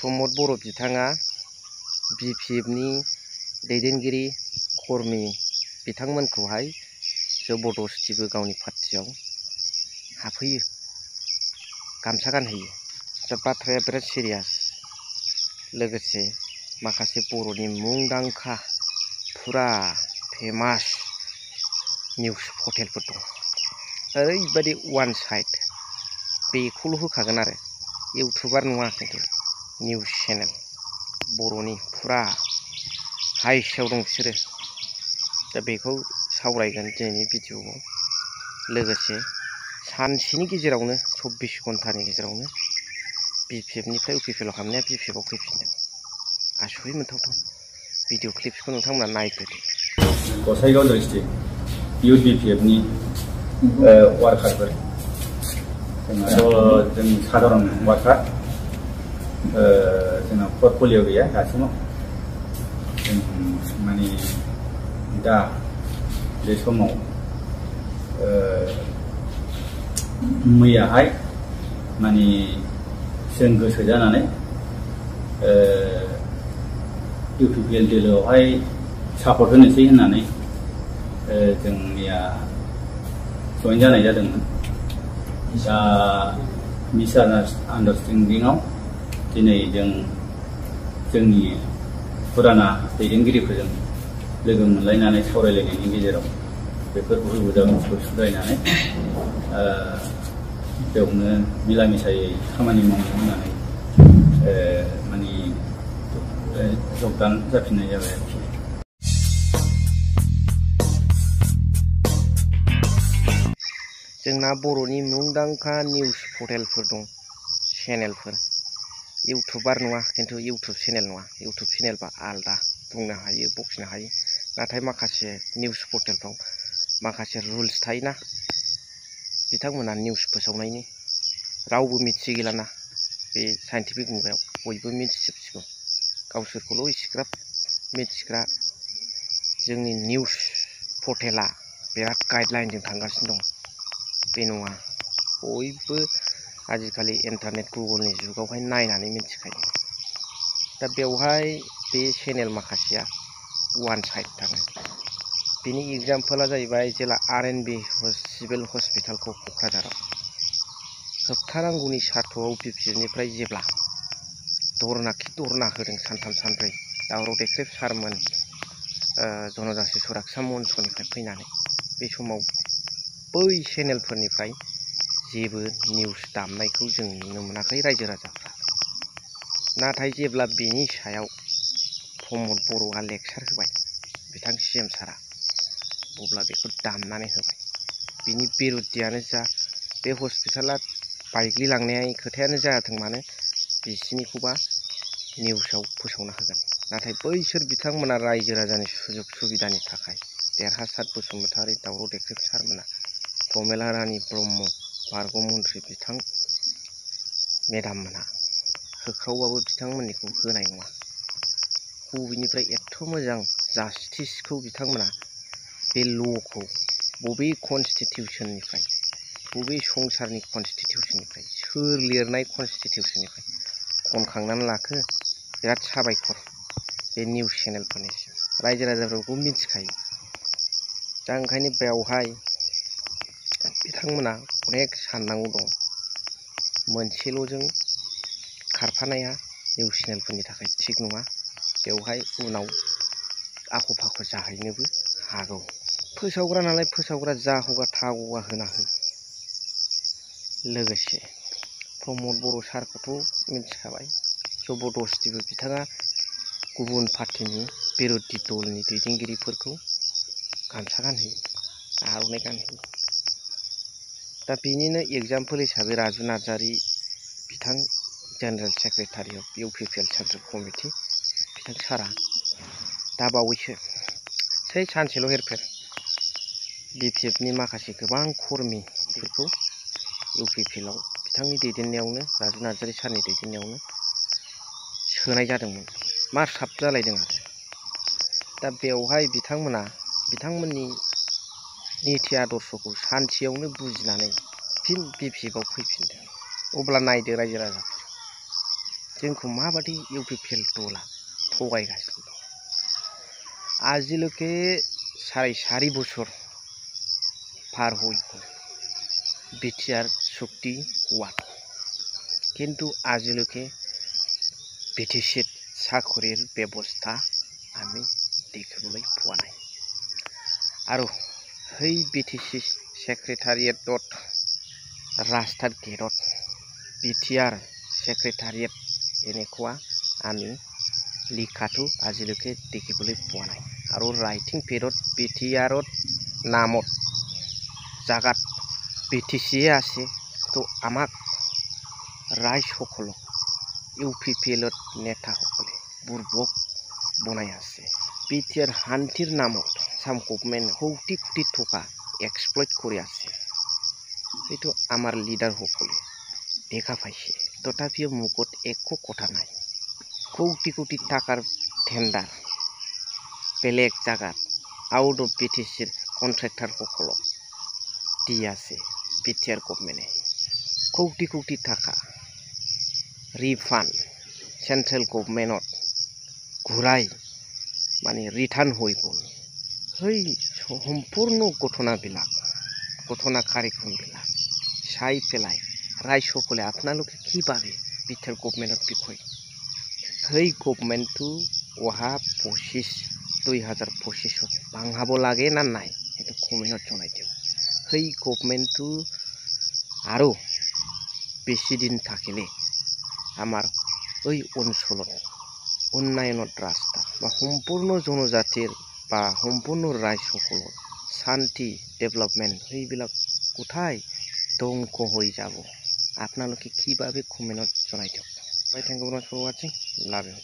प्रमद बर' बिथाङा BPFनि दैदेनगिरि कर्मी बिथांमोनखौहाय जबरदस्तिबो गावनि पार्टियाव हाबहैयो, गामसा गानहोयो। दा बाथ्राया बिराद सिरियास। लोगोसे माखासे बर'नि मुंदांखा फुरा फेमास निउस पर्टेलफोर दं। ओरैबायदि वान साइड बेखौल' होखागोन आरो इउटुबार नङा, खिन्थु निउस चेनेल बर'नि फुरा हाइस्टआव दं बिसोरो। दा बेखौ सावरायगोन दिनैनि भिडिअ'आव। लोगोसे सानसेनि गेजेरावनो 24 घन्टानि गेजेरावनो BPFनिफ्राय UPPL आव हाबनाया BPF आव फैफिनदों। आसुरित मोनथावथाव भिडिअ क्लिप्सखौ नोंथांमोना नायग्रोदो। गसाइगाव डिस्ट्रिक्ट इउथ BPFनि वार्कारफोर जों साधारन वार्कार, जोंना पर्टफलिय' गैया दासिमाव। जों माने दा बे समाव मैयाहाय माने जों गोसो जानानै UPPL दोलोआवहाय सापर्ट होनोसै होननानै जों मैया जइन जानाय जादोंमोन। दा मिस आन्डारस्टेन्डिंआव दिनै जों जोंनि फुराना दैदेनगिरिफोरजों लोगो मोनलायनानै सावरायलायनायनि गेजेराव बेफोर भुल बुजाबुजिखौ सुद्रायनानै बेयावनो मिला मिसायै खामानि मावनो होननानै माने जगदान जाफिननाय जाबाय आरोखि। जोंना बर'नि मुंदांखा निउस पर्टेलफोर दं, चेनेलफोर। इउटुबार नङा, खिन्थु इउटुब चेनेल नङा। इउटुब चेनेलबा आलदा बुंनो हायो, बखिनो हायो। नाथाय माखासे निउस पर्टेलफ्राव माखासे रुल्स थायोना, बिथांमोना निउस फोसावनायनि रावबो मिथियै गैलाना। बे साइन्टिफिक मुगायाव बयबो मिथिजोबसिगौ। गावसोरखौल' इसिग्राब मिथिग्रा जोंनि निउस पर्टेला बिराद गाइडलाइनजों थांगासिनो दं। बे नङा, बयबो आजिखालि इन्टारनेट गुगोलनि जुगावहाय नायनानै मिथिखायो। दा बेवहाय बे चेनेल माखासेया वान साइड थाङो। बिनि एग्जाम्पला जाहैबाय जेला RNB सिभिल हस्पिटालखौ क'क्राझाराव होबथानांगौनि सार्थ'आव BPFनिफ्राय जेब्ला धरना होदों सानथाम सानब्रै दावराव देख्रेब सारमोन जनजाति सुरक्षा मन्चनिफ्राय फैनानै, बे समाव बै चेनेलफोरनिफ्राय जेबो निउस दामनायखौ जों नुनो मोनाखै रायजो राजाफ्रा। नाथाय जेब्ला बेनि सायाव प्रमद बर'आ लेक्सार होबाय, बिथां CM सारा, अब्ला बेखौ दामनानै होबाय। बिनि बिरुद्धियानो जा, बे हस्पिटाला बायग्लिलांनाय खोथायानो जायाथों मानो, बिसिनिखौबा निउसाव फोसावना होगोन। नाथाय बैसोर बिथांमोना रायजो राजानि सुजुग सुबिदानि थाखाय, देरहासात बसुमतारी, दावराव देख्रेब सारमोना, प्रमेला रानी ब्रह्म, बारग' मन्थ्रि बिथां मेदाम मोनहा होख्रावबाबो बिथांमोननिखौ होनाय नङा। बबेनिफ्राय एथ' मोजां जास्टिसखौ बिथांमोना, बे ल'खौ बबे कनस्टिटिउसननिफ्राय, बबे संसारनि कनस्टिटिउसननिफ्राय, सोर लिरनाय कनस्टिटिउसननिफ्राय खनखांनानै लाखो? बिराद साबायखर बे निउस चेनेलफोरनिसिम। रायजो राजाफोरखौ मिथिखायो। दा ओंखायनो बेवहाय बिथांमोना अनेक साननांगौ दं। मोनसेल'जों खारफानाया निउस चेनेलफोरनि थाखाय थिग नङा। बेवहाय उनाव आख' फाख' जाहैनोबो हागौ। फोसावग्रा नालाय फोसावग्रा, जा हगा था गगा होना हो। लोगोसे प्रमद बर' सारखौथ' मिथिखाबाय, जबरदस्तिबो बिथाङा गुबुन पार्टिनि बिर'धि दलनि दैदेनगिरिफोरखौ गामसा गानहोयो, आर'नाइ गानहोयो। दा बेनिनो एगजाम्पोल हिसाबै राजु नार्जारि बिथां general secretary of UPPL central committee, बिथां सारा दा बावैसो सानसेल' हेरफेर BPFनि माखासे गोबां कर्मीफोरखौ UPPL आव बिथांनि दैदेननायावनो, राजु नार्जारि सारनि दैदेननायावनो सोनाय जादोंमोन। मार साब जालायदों आरो। दा बेवहाय बिथांमोना बिथांमोननि नीति आदर्शखौ सानसेयावनो बुजिनानै फिन BPF आव फैफिनदों। अब्ला नायदो रायजो राजाफोर, जोंखौ माबादि इउपिपिएल दला थगायगासिनो दं। आजिलके 4.5 বছর পার হয়ে গেল বিটিআর চুক্তি হোৱাত, কিন্তু আজিলৈকে বিটিচিত চাকৰিৰ ব্যৱস্থা আমি দেখিবলৈ পোৱা নাই। আৰু সেই বিটিচি সেক্ৰেটাৰিয়েটত ৰাস্তাৰ গেটত বিটিআৰ সেক্ৰেটাৰিয়েট এনেকুৱা আমি লিখাটো আজিলৈকে দেখিবলৈ পোৱা নাই। আৰু ৰাইটিং পেডত বিটিআৰত নামত জাগাত বিটিচিয়ে আছে, তো আমাক ৰাইজসকলক ইউপিপিএলত নেতাসকলে বুৰ্বক বনাই আছে। বিটিআৰ শান্তিৰ নামত আসাম গভৰ্ণমেণ্ট কোটি কোটি টকা এক্সপ্লইট কৰি আছে। এইটো আমাৰ লিডাৰসকলে দেখা পাইছে, তথাপিও মুখত একো কথা নাই। কোটি কোটি টাকাৰ টেণ্ডাৰ বেলেগ জাগাত আউট অফ বিটিচিৰ কন্ট্ৰেক্টৰসকলক দি আছে বিটিআৰ গভৰ্ণমেণ্টে। কোটি কোটি টাকা রিফান্ড সেন্ট্রেল গভর্নমেন্টত ঘূৰাই মানে রিটার্ন হয়ে গ'ল। সেই সম্পূর্ণ ঘটনা কাৰ্যক্ৰমবিলাক চাই পেলাই ৰাইজসকলে আপোনালোকে কি ভাবে বিটিআৰ গভৰ্ণমেণ্টৰ বিষয়ে? সেই গভৰ্ণমেণ্টটো অহা 2025 ভাঙাব লাগে না নাই, সেইটো কমেণ্টত জনাই দিয়ক। সেই গভৰ্ণমেণ্টটো আৰু বেছি দিন থাকিলে আমাৰ এই অঞ্চলত উন্নয়নৰ ৰাস্তা বা সম্পূৰ্ণ জনজাতিৰ বা সম্পূৰ্ণ ৰাইজসকলৰ শান্তি ডেভেলপমেণ্ট সেইবিলাক কোথায় ধ্বংস হৈ যাব। আপোনালোকে কি ভাবে কমেণ্টত জনাই দিয়ক। Thank you for watching. Love you.